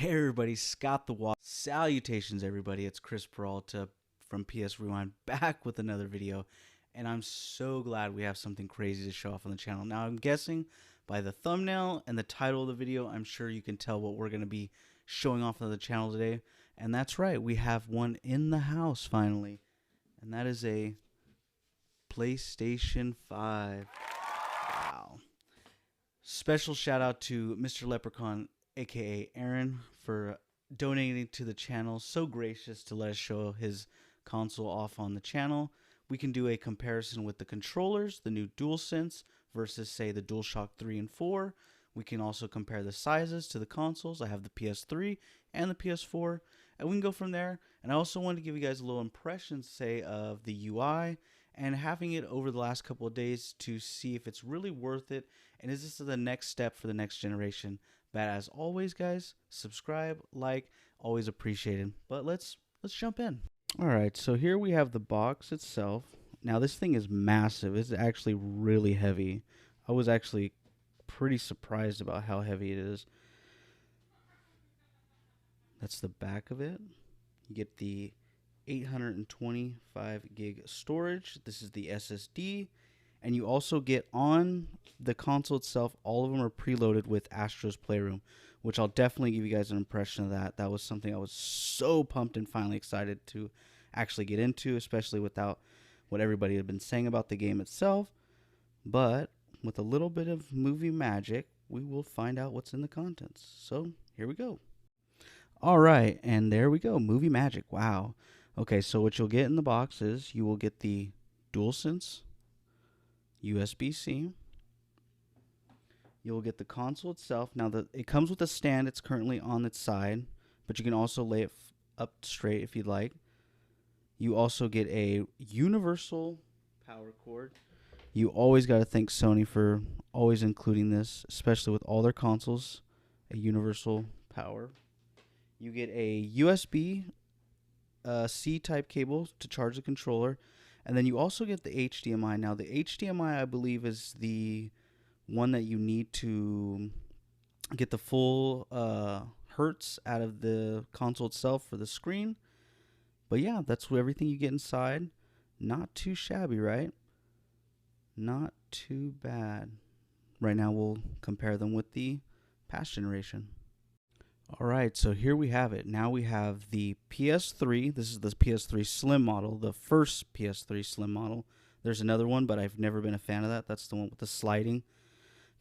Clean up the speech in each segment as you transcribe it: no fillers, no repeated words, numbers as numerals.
Hey everybody, Scott the Walk. Salutations everybody, it's Chris Peralta from PS Rewind back with another video. And I'm so glad we have something crazy to show off on the channel. Now I'm guessing by the thumbnail and the title of the video, I'm sure you can tell what we're going to be showing off on the channel today. And that's right, we have one in the house finally. And that is a PlayStation 5. Wow. Special shout out to Mr. Leprechaun, aka Aaron, for donating to the channel. So gracious to let us show his console off on the channel. We can do a comparison with the controllers, the new DualSense versus say the DualShock 3 and 4. We can also compare the sizes to the consoles. I have the PS3 and the PS4, and we can go from there. And I also wanted to give you guys a little impression, say, of the UI and having it over the last couple of days to see if it's really worth it and is this the next step for the next generation. But as always, guys, subscribe, like, always appreciated. But let's jump in. All right, so here we have the box itself. Now this thing is massive. It's actually really heavy. I was actually pretty surprised about how heavy it is. That's the back of it. You get the 825 gig storage. This is the SSD. And you also get on the console itself, all of them are preloaded with Astro's Playroom, which I'll definitely give you guys an impression of that. That was something I was so pumped and finally excited to actually get into, especially without what everybody had been saying about the game itself. But with a little bit of movie magic, we will find out what's in the contents. So here we go. All right, and there we go, movie magic. Wow. Okay, so what you'll get in the box is you will get the DualSense USB-C. You'll get the console itself. Now, it comes with a stand. It's currently on its side, but you can also lay it up straight if you'd like. You also get a universal power cord. You always got to thank Sony for always including this, especially with all their consoles, a universal power. You get a USB C type cable to charge the controller. And then you also get the HDMI. Now, the HDMI, I believe, is the one that you need to get the full hertz out of the console itself for the screen. But yeah, that's everything you get inside. Not too shabby, right? Not too bad. Right now, we'll compare them with the past generation. All right, so here we have it. Now we have the PS3. This is the PS3 Slim model, the first PS3 Slim model. There's another one, but I've never been a fan of that. That's the one with the sliding.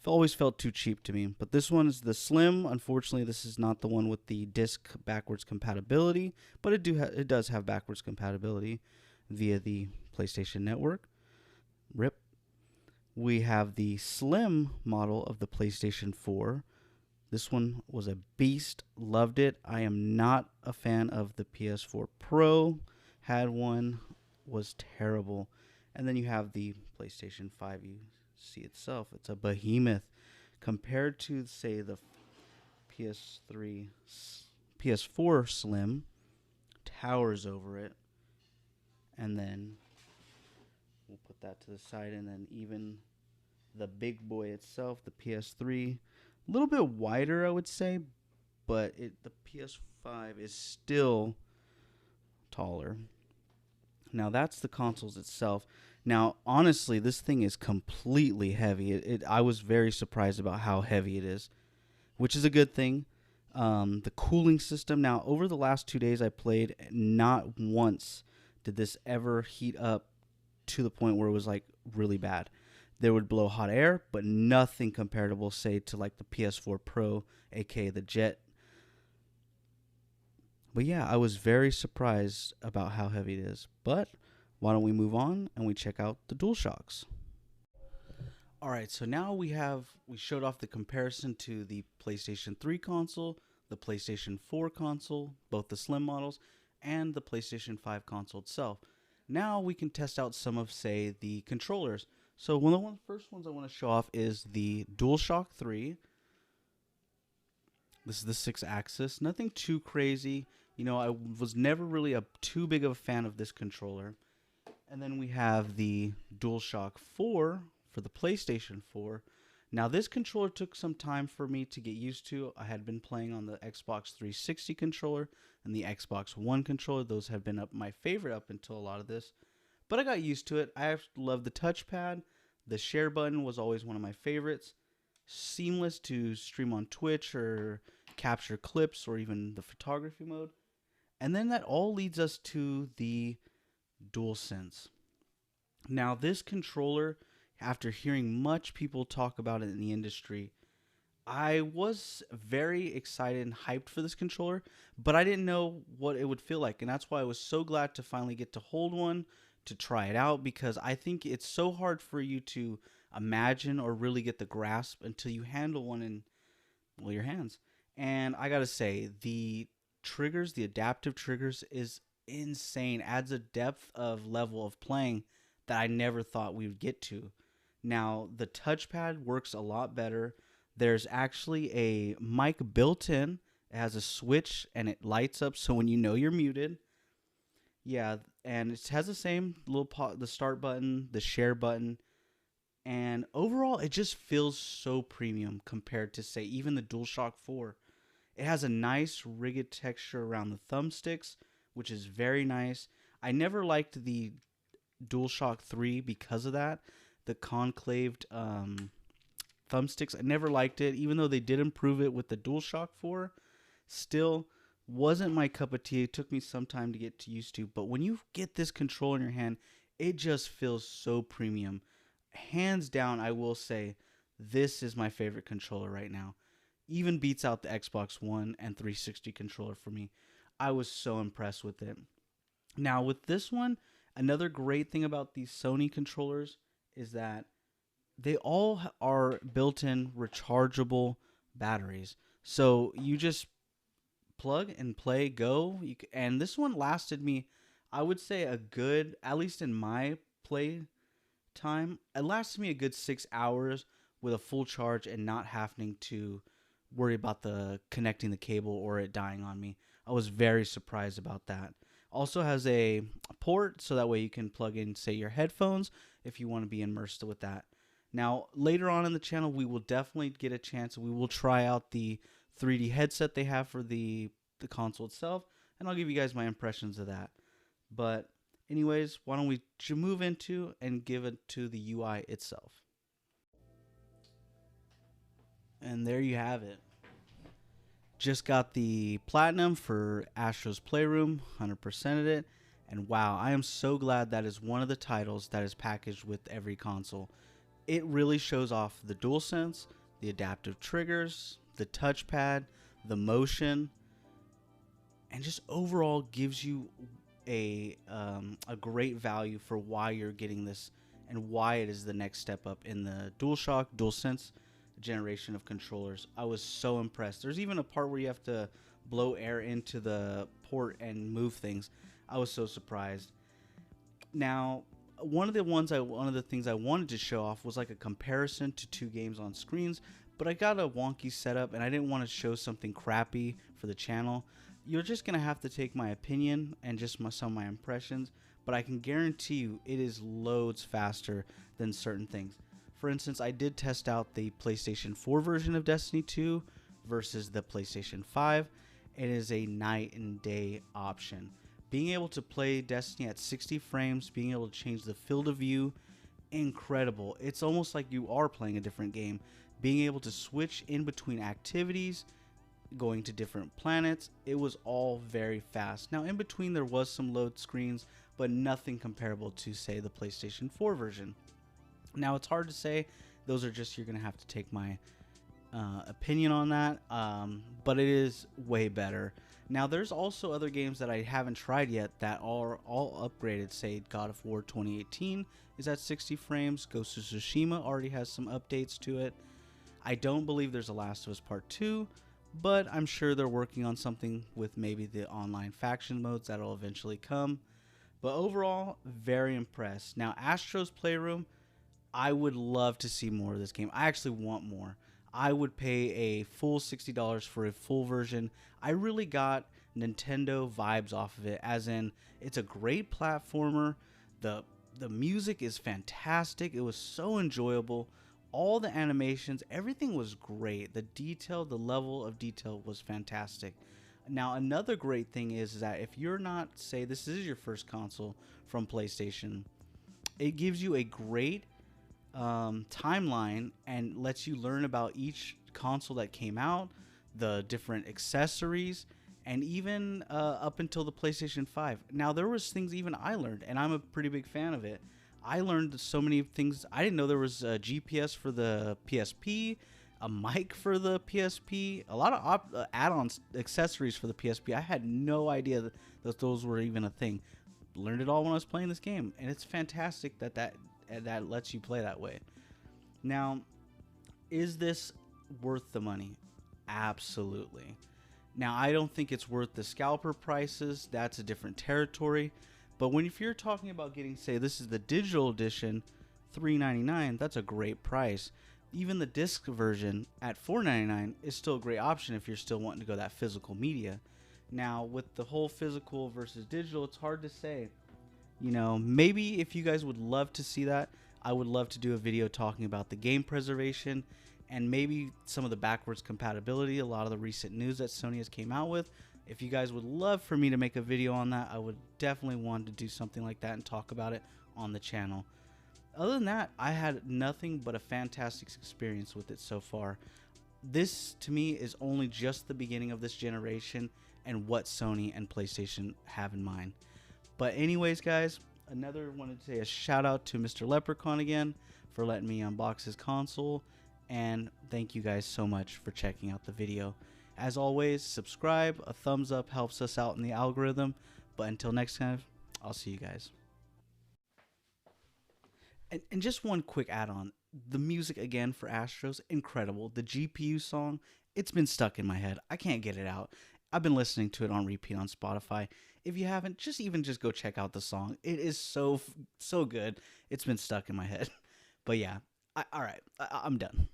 It always felt too cheap to me. But this one is the Slim. Unfortunately, this is not the one with the disc backwards compatibility, but it does have backwards compatibility via the PlayStation Network. RIP. We have the Slim model of the PlayStation 4. This one was a beast. Loved it. I am not a fan of the PS4 Pro. Had one. Was terrible. And then you have the PlayStation 5. You see itself. It's a behemoth. Compared to, say, the PS4 Slim. Towers over it. And then we'll put that to the side. And then even the big boy itself, the PS3. A little bit wider, I would say, but the PS5 is still taller. Now, that's the consoles itself. Now, honestly, this thing is completely heavy. I was very surprised about how heavy it is, which is a good thing. The cooling system. Now, over the last 2 days I played, not once did this ever heat up to the point where it was, like, really bad. There would blow hot air, but nothing comparable, say, to like the PS4 Pro, aka the Jet. But yeah, I was very surprised about how heavy it is. But why don't we move on and we check out the DualShocks. All right, so now we showed off the comparison to the PlayStation 3 console, the PlayStation 4 console, both the Slim models, and the PlayStation 5 console itself. Now we can test out some of, say, the controllers. So one of the first ones I want to show off is the DualShock 3. This is the 6-axis. Nothing too crazy. You know, I was never really too big of a fan of this controller. And then we have the DualShock 4 for the PlayStation 4. Now, this controller took some time for me to get used to. I had been playing on the Xbox 360 controller and the Xbox One controller. Those have been my favorite up until a lot of this. But I got used to it. I love the touchpad. The share button was always one of my favorites. Seamless to stream on Twitch or capture clips or even the photography mode. And then that all leads us to the DualSense. Now, this controller, after hearing much people talk about it in the industry, I was very excited and hyped for this controller, but I didn't know what it would feel like. And that's why I was so glad to finally get to hold one, to try it out, because I think it's so hard for you to imagine or really get the grasp until you handle one in, well, your hands. And I gotta say, the triggers, the adaptive triggers, is insane. Adds a depth of level of playing that I never thought we would get to. Now, the touchpad works a lot better. There's actually a mic built in. It has a switch and it lights up so when you know you're muted. Yeah, and it has the same little the start button, the share button, and overall it just feels so premium compared to, say, even the DualShock 4. It has a nice rigid texture around the thumbsticks, which is very nice. I never liked the DualShock 3 because of that. The concaved thumbsticks, I never liked it. Even though they did improve it with the DualShock 4, still wasn't my cup of tea. It took me some time to get used to. But when you get this controller in your hand, it just feels so premium. Hands down, I will say, this is my favorite controller right now. Even beats out the Xbox One and 360 controller for me. I was so impressed with it. Now, with this one, another great thing about these Sony controllers is that they all are built-in rechargeable batteries. So you just plug and play, go. And this one lasted me, I would say, a good, at least in my play time, it lasted me a good 6 hours with a full charge and not having to worry about the connecting the cable or it dying on me. I was very surprised about that. Also has a port so that way you can plug in, say, your headphones if you want to be immersed with that. Now, later on in the channel, we will definitely get a chance. We will try out the 3D headset they have for the console itself, and I'll give you guys my impressions of that. But anyways, why don't we move into and give it to the UI itself. And there you have it. Just got the platinum for Astro's Playroom, 100%ed it, and wow, I am so glad that is one of the titles that is packaged with every console. It really shows off the DualSense, the adaptive triggers, the touchpad, the motion, and just overall gives you a great value for why you're getting this and why it is the next step up in the DualSense generation of controllers. I was so impressed. There's even a part where you have to blow air into the port and move things. I was so surprised. Now, one of the things I wanted to show off was like a comparison to two games on screens, but I got a wonky setup and I didn't want to show something crappy for the channel. You're just gonna have to take my opinion and just some of my impressions, but I can guarantee you it is loads faster than certain things. For instance, I did test out the PlayStation 4 version of Destiny 2 versus the PlayStation 5. It is a night and day option. Being able to play Destiny at 60 frames, being able to change the field of view, incredible. It's almost like you are playing a different game. Being able to switch in between activities, going to different planets, it was all very fast. Now, in between there was some load screens, but nothing comparable to, say, the PlayStation 4 version. Now, it's hard to say. Those are just, you're going to have to take my opinion on that, but it is way better. Now, there's also other games that I haven't tried yet that are all upgraded. Say, God of War 2018 is at 60 frames. Ghost of Tsushima already has some updates to it. I don't believe there's a Last of Us Part 2, but I'm sure they're working on something with maybe the online faction modes that'll eventually come. But overall, very impressed. Now, Astro's Playroom, I would love to see more of this game. I actually want more. I would pay a full $60 for a full version. I really got Nintendo vibes off of it, as in it's a great platformer. The music is fantastic. It was so enjoyable. all the animations, everything was great. The detail, the level of detail was fantastic. Now, another great thing is that if you're not, say, this is your first console from PlayStation, it gives you a great timeline and lets you learn about each console that came out, the different accessories, and even up until the PlayStation 5. Now, there was things even I learned, and I'm a pretty big fan of it. I learned so many things. I didn't know there was a GPS for the PSP, a mic for the PSP, a lot of add-ons, accessories for the PSP. I had no idea that those were even a thing. Learned it all when I was playing this game, and it's fantastic that lets you play that way. Now, is this worth the money? Absolutely. Now, I don't think it's worth the scalper prices. That's a different territory. But if you're talking about getting, say, this is the digital edition, $3.99, that's a great price. Even the disc version at $4.99 is still a great option if you're still wanting to go that physical media. Now, with the whole physical versus digital, it's hard to say. Maybe if you guys would love to see that, I would love to do a video talking about the game preservation and maybe some of the backwards compatibility, a lot of the recent news that Sony has came out with. If you guys would love for me to make a video on that, I would definitely want to do something like that and talk about it on the channel. Other than that, I had nothing but a fantastic experience with it so far. This, to me, is only just the beginning of this generation and what Sony and PlayStation have in mind. But anyways, guys, wanted to say a shout out to Mr. Leprechaun again for letting me unbox his console. And thank you guys so much for checking out the video. As always, subscribe. A thumbs up helps us out in the algorithm. But until next time, I'll see you guys. And just one quick add-on. The music, again, for Astros, incredible. The GPU song, it's been stuck in my head. I can't get it out. I've been listening to it on repeat on Spotify. If you haven't, just go check out the song. It is so good. It's been stuck in my head. But yeah, all right, I'm done.